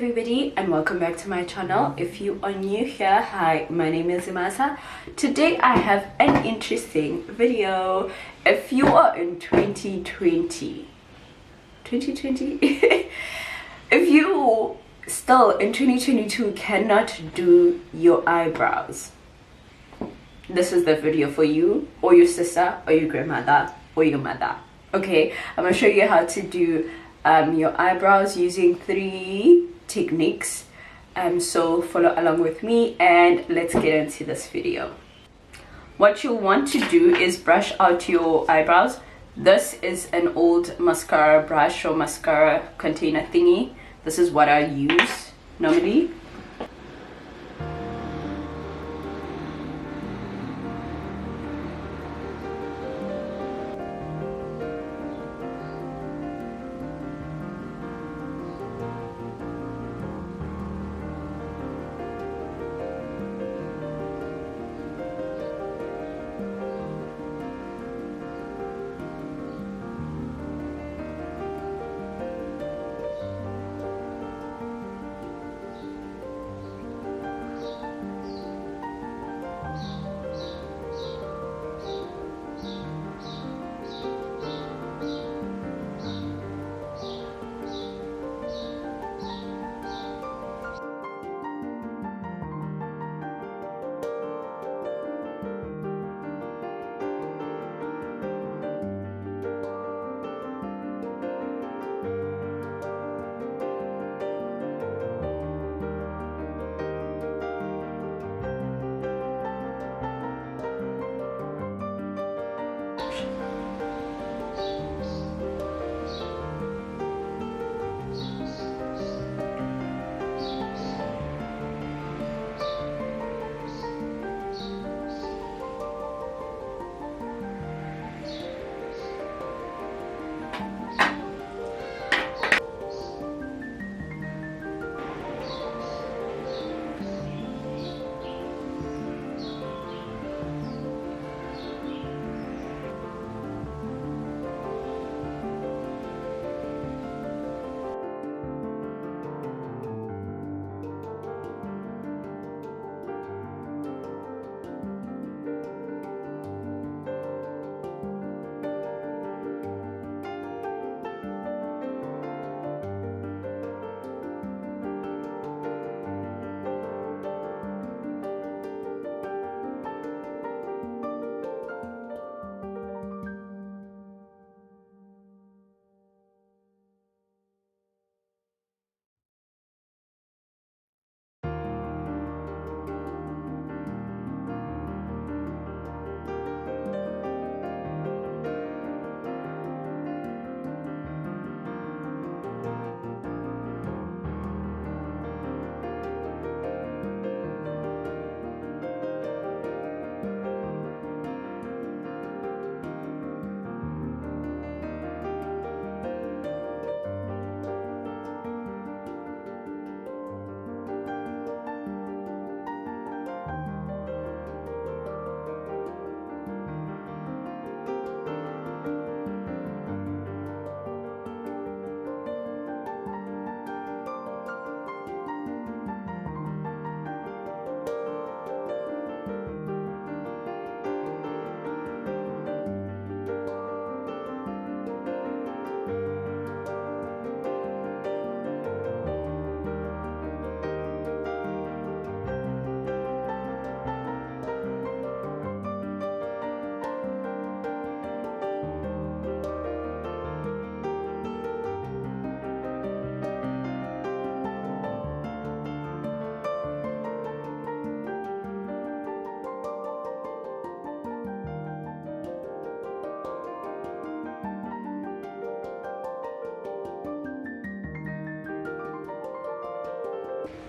everybody, and welcome back to my channel. If you are new here, hi, my name is Imasa. Today I have an interesting video. If you are in 2020 if you still in 2022 cannot do your eyebrows, this is the video for you, or your sister, or your grandmother, or your mother. Okay, I'm gonna show you how to do your eyebrows using 3 techniques. So follow along with me and let's get into this video. What you'll want to do is brush out your eyebrows. This is an old mascara brush or mascara container thingy. This is what I use normally.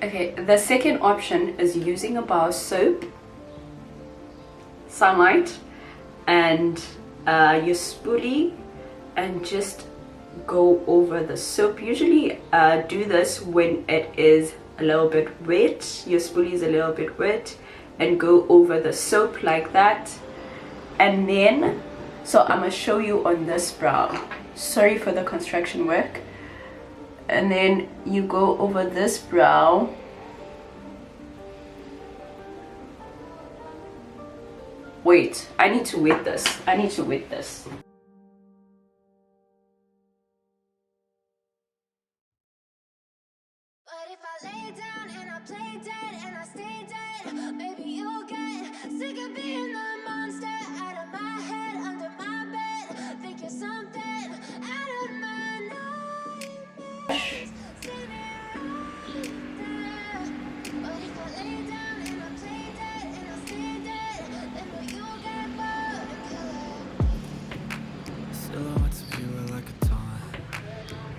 Okay, the second option is using a bar of soap, sunlight, and your spoolie, and just go over the soap. Usually do this when it is a little bit wet, your spoolie is a little bit wet, and go over the soap like that. And then, so I'm gonna show you on this brow. Sorry for the construction work. and then you go over this brow. Wait, I need to wet this. I need to wet this. But if I lay down and I play dead and I stay dead, maybe you'll get sick of being the monster out of my head, under my bed. Think you're something out of my nightmares. See me right there. But if I lay down and I play dead and I stay dead, then will you get bored of killing? Silhouettes of you are like a taunt.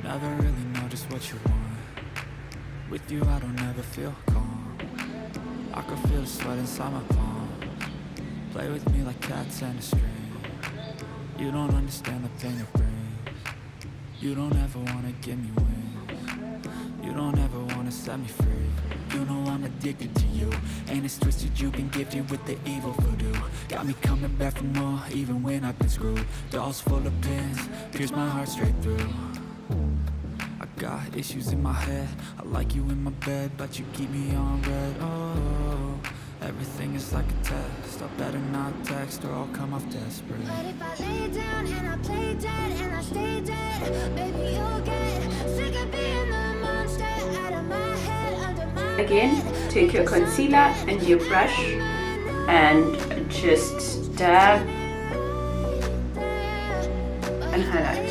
Never really know just what you want. With you I don't ever feel calm. I can feel the sweat inside my palms. Play with me like cats and a string. You don't understand the pain it brings. You don't ever wanna give me wings. You don't ever wanna set me free. You know I'm addicted to you, and it's twisted you've been gifted with the evil voodoo. Got me coming back for more even when I've been screwed. Dolls full of pins, pierce my heart straight through. Got issues in my head. I like you in my bed, but you keep me on red. Oh, everything is like a test. I better not text or I'll come off desperate. But if I lay down and I play dead and I stay dead, maybe you'll get sick of being the monster out of my head, under my Again, bed. take your concealer and your brush and just dab and highlight.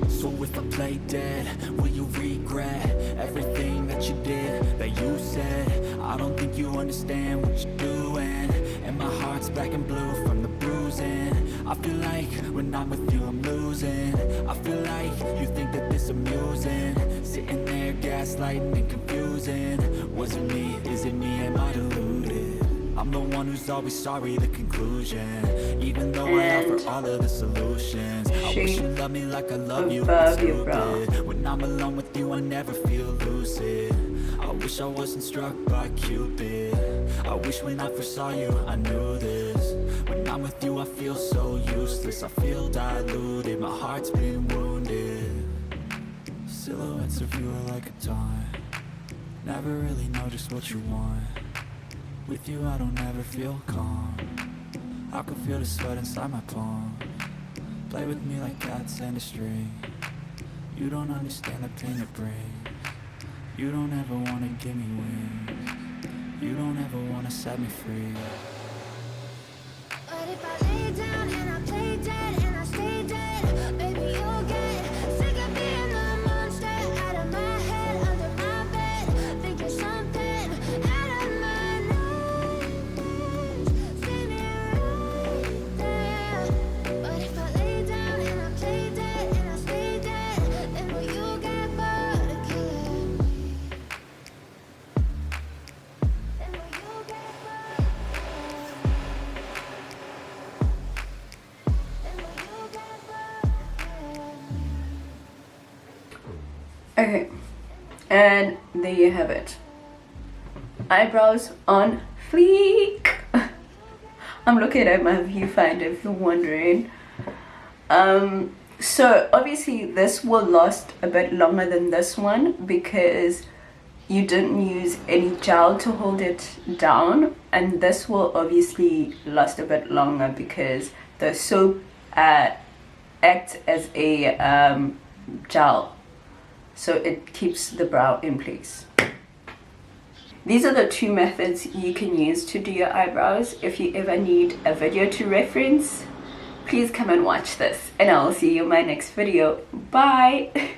So if I play dead, will you regret everything that you did, that you said? I don't think you understand what you're doing, and my heart's black and blue from the bruising. I feel like when I'm with you I'm losing. I feel like you think that this amusing, sitting there gaslighting and confusing. Was it me? Is it me? Am I deluded? I'm the one who's always sorry, the conclusion. Even though I offer all of the solutions, I wish you loved me like I love you, it's stupid. When I'm alone with you I never feel lucid. I wish I wasn't struck by Cupid. I wish when I first saw you I knew this. When I'm with you I feel so useless. I feel diluted, my heart's been wounded. Silhouettes of you are like a taunt. Never really know just what you want. With you I don't ever feel calm. I can feel the sweat inside my palms. Play with me like cats and a string. You don't understand the pain it brings. You don't ever wanna give me wings. You don't ever wanna set me free. But if I lay down and I play dead and I stay dead, maybe you'll get sick of being the monster out of my head, under my bed. Think you're something out of my nightmares. See me right there. But if I lay down and I play dead and I stay dead, then will you get bored of killing me? Then will you get bored of killing me? Then will you get bored of killing me? Okay, and there you have it. Eyebrows on fleek. I'm looking at my viewfinder if you're wondering. So obviously this will last a bit longer than this one because you didn't use any gel to hold it down, and this will obviously last a bit longer because the soap acts as a gel, so it keeps the brow in place. These are the two methods you can use to do your eyebrows. If you ever need a video to reference, please come and watch this, and I will see you in my next video. Bye.